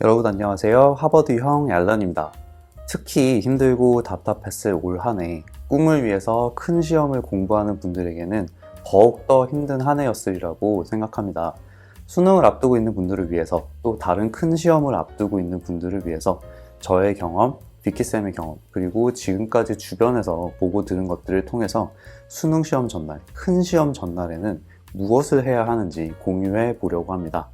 여러분 안녕하세요. 하버드형 얄런입니다. 특히 힘들고 답답했을 올 한 해 꿈을 위해서 큰 시험을 공부하는 분들에게는 더욱더 힘든 한 해였으리라고 생각합니다. 수능을 앞두고 있는 분들을 위해서 또 다른 큰 시험을 앞두고 있는 분들을 위해서 저의 경험, 비키쌤의 경험, 그리고 지금까지 주변에서 보고 들은 것들을 통해서 수능 시험 전날, 큰 시험 전날에는 무엇을 해야 하는지 공유해 보려고 합니다.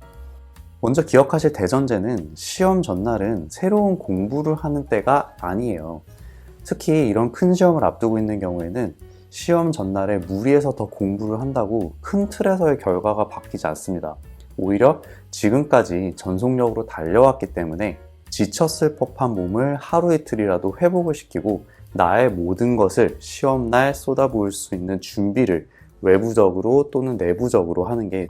먼저 기억하실 대전제는 시험 전날은 새로운 공부를 하는 때가 아니에요. 특히 이런 큰 시험을 앞두고 있는 경우에는 시험 전날에 무리해서 더 공부를 한다고 큰 틀에서의 결과가 바뀌지 않습니다. 오히려 지금까지 전속력으로 달려왔기 때문에 지쳤을 법한 몸을 하루 이틀이라도 회복을 시키고 나의 모든 것을 시험날 쏟아부을 수 있는 준비를 외부적으로 또는 내부적으로 하는 게,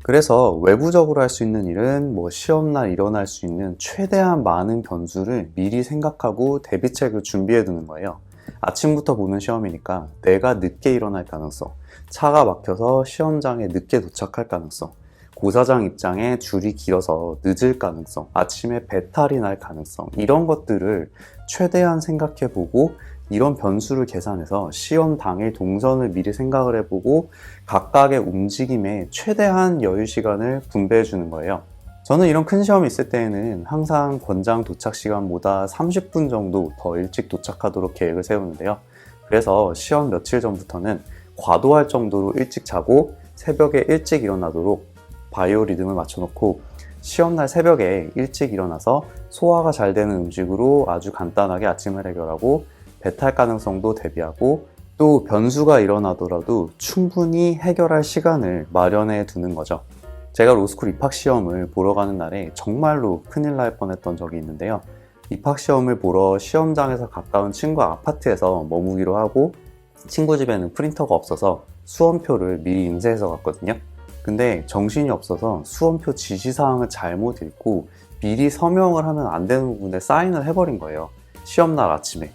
그래서 외부적으로 할 수 있는 일은 시험날 일어날 수 있는 최대한 많은 변수를 미리 생각하고 대비책을 준비해 두는 거예요. 아침부터 보는 시험이니까 내가 늦게 일어날 가능성, 차가 막혀서 시험장에 늦게 도착할 가능성, 고사장 입장에 줄이 길어서 늦을 가능성, 아침에 배탈이 날 가능성, 이런 것들을 최대한 생각해 보고 이런 변수를 계산해서 시험 당일 동선을 미리 생각을 해보고 각각의 움직임에 최대한 여유 시간을 분배해 주는 거예요. 저는 이런 큰 시험이 있을 때에는 항상 권장 도착 시간보다 30분 정도 더 일찍 도착하도록 계획을 세우는데요. 그래서 시험 며칠 전부터는 과도할 정도로 일찍 자고 새벽에 일찍 일어나도록 바이오 리듬을 맞춰놓고 시험날 새벽에 일찍 일어나서 소화가 잘 되는 음식으로 아주 간단하게 아침을 해결하고 배탈 가능성도 대비하고 또 변수가 일어나더라도 충분히 해결할 시간을 마련해 두는 거죠. 제가 로스쿨 입학시험을 보러 가는 날에 정말로 큰일 날 뻔했던 적이 있는데요. 입학시험을 보러 시험장에서 가까운 친구 아파트에서 머무기로 하고 친구 집에는 프린터가 없어서 수험표를 미리 인쇄해서 갔거든요. 근데 정신이 없어서 수험표 지시사항을 잘못 읽고 미리 서명을 하면 안 되는 부분에 사인을 해버린 거예요. 시험날 아침에.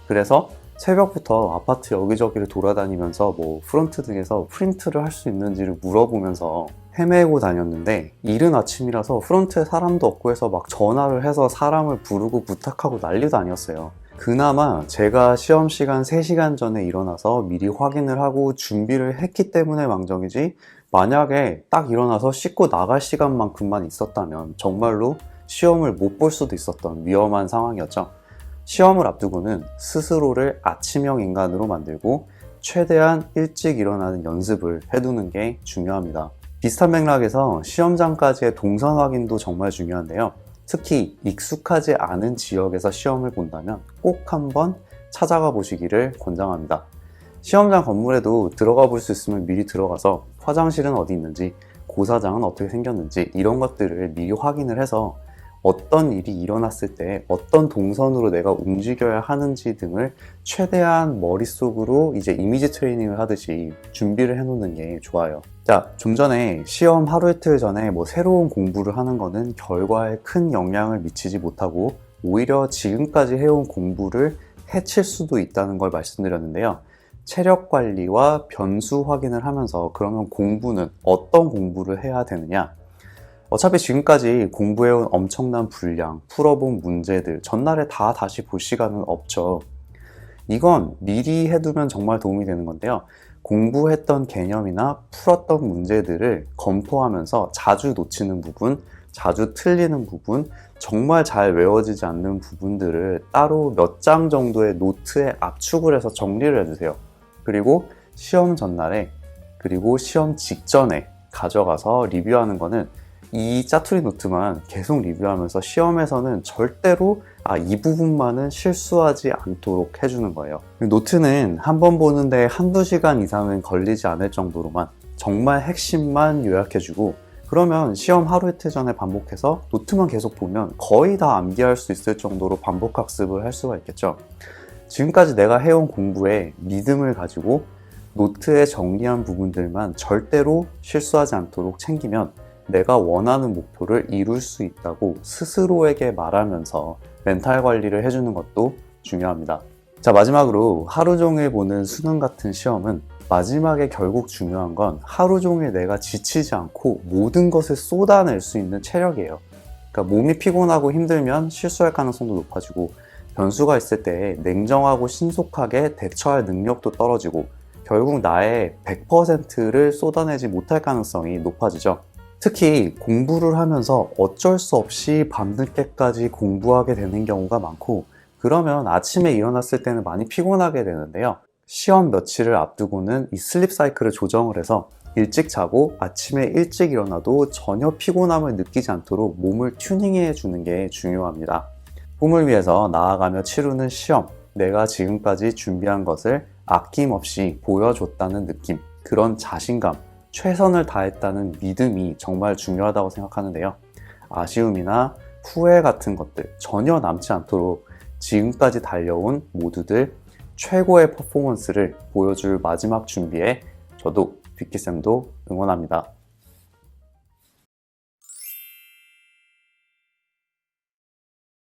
그래서 새벽부터 아파트 여기저기를 돌아다니면서 프론트 등에서 프린트를 할 수 있는지를 물어보면서 헤매고 다녔는데 이른 아침이라서 프론트에 사람도 없고 해서 막 전화를 해서 사람을 부르고 부탁하고 난리도 아니었어요. 그나마 제가 시험 시간 3시간 전에 일어나서 미리 확인을 하고 준비를 했기 때문에 망정이지, 만약에 딱 일어나서 씻고 나갈 시간만큼만 있었다면 정말로 시험을 못 볼 수도 있었던 위험한 상황이었죠. 시험을 앞두고는 스스로를 아침형 인간으로 만들고 최대한 일찍 일어나는 연습을 해두는 게 중요합니다. 비슷한 맥락에서 시험장까지의 동선 확인도 정말 중요한데요. 특히 익숙하지 않은 지역에서 시험을 본다면 꼭 한번 찾아가 보시기를 권장합니다. 시험장 건물에도 들어가 볼 수 있으면 미리 들어가서 화장실은 어디 있는지, 고사장은 어떻게 생겼는지 이런 것들을 미리 확인을 해서 어떤 일이 일어났을 때 어떤 동선으로 내가 움직여야 하는지 등을 최대한 머릿속으로 이제 이미지 트레이닝을 하듯이 준비를 해놓는 게 좋아요. 자, 좀 전에 시험 하루 이틀 전에 새로운 공부를 하는 거는 결과에 큰 영향을 미치지 못하고 오히려 지금까지 해온 공부를 해칠 수도 있다는 걸 말씀드렸는데요. 체력 관리와 변수 확인을 하면서 그러면 공부는 어떤 공부를 해야 되느냐? 어차피 지금까지 공부해온 엄청난 분량, 풀어본 문제들 전날에 다 다시 볼 시간은 없죠. 이건 미리 해두면 정말 도움이 되는 건데요. 공부했던 개념이나 풀었던 문제들을 검토하면서 자주 놓치는 부분, 자주 틀리는 부분, 정말 잘 외워지지 않는 부분들을 따로 몇 장 정도의 노트에 압축을 해서 정리를 해주세요. 그리고 시험 전날에 그리고 시험 직전에 가져가서 리뷰하는 거는 이 짜투리 노트만 계속 리뷰하면서 시험에서는 절대로 이 부분만은 실수하지 않도록 해주는 거예요. 노트는 한 번 보는데 한두 시간 이상은 걸리지 않을 정도로만 정말 핵심만 요약해주고, 그러면 시험 하루 이틀 전에 반복해서 노트만 계속 보면 거의 다 암기할 수 있을 정도로 반복 학습을 할 수가 있겠죠. 지금까지 내가 해온 공부에 믿음을 가지고 노트에 정리한 부분들만 절대로 실수하지 않도록 챙기면 내가 원하는 목표를 이룰 수 있다고 스스로에게 말하면서 멘탈 관리를 해주는 것도 중요합니다. 자, 마지막으로 하루 종일 보는 수능 같은 시험은 마지막에 결국 중요한 건 하루 종일 내가 지치지 않고 모든 것을 쏟아낼 수 있는 체력이에요. 그러니까 몸이 피곤하고 힘들면 실수할 가능성도 높아지고, 변수가 있을 때 냉정하고 신속하게 대처할 능력도 떨어지고, 결국 나의 100%를 쏟아내지 못할 가능성이 높아지죠. 특히 공부를 하면서 어쩔 수 없이 밤늦게까지 공부하게 되는 경우가 많고, 그러면 아침에 일어났을 때는 많이 피곤하게 되는데요. 시험 며칠을 앞두고는 이 슬립 사이클을 조정을 해서 일찍 자고 아침에 일찍 일어나도 전혀 피곤함을 느끼지 않도록 몸을 튜닝해 주는 게 중요합니다. 꿈을 위해서 나아가며 치르는 시험, 내가 지금까지 준비한 것을 아낌없이 보여줬다는 느낌, 그런 자신감, 최선을 다했다는 믿음이 정말 중요하다고 생각하는데요. 아쉬움이나 후회 같은 것들 전혀 남지 않도록 지금까지 달려온 모두들 최고의 퍼포먼스를 보여줄 마지막 준비에 저도 빅키쌤도 응원합니다.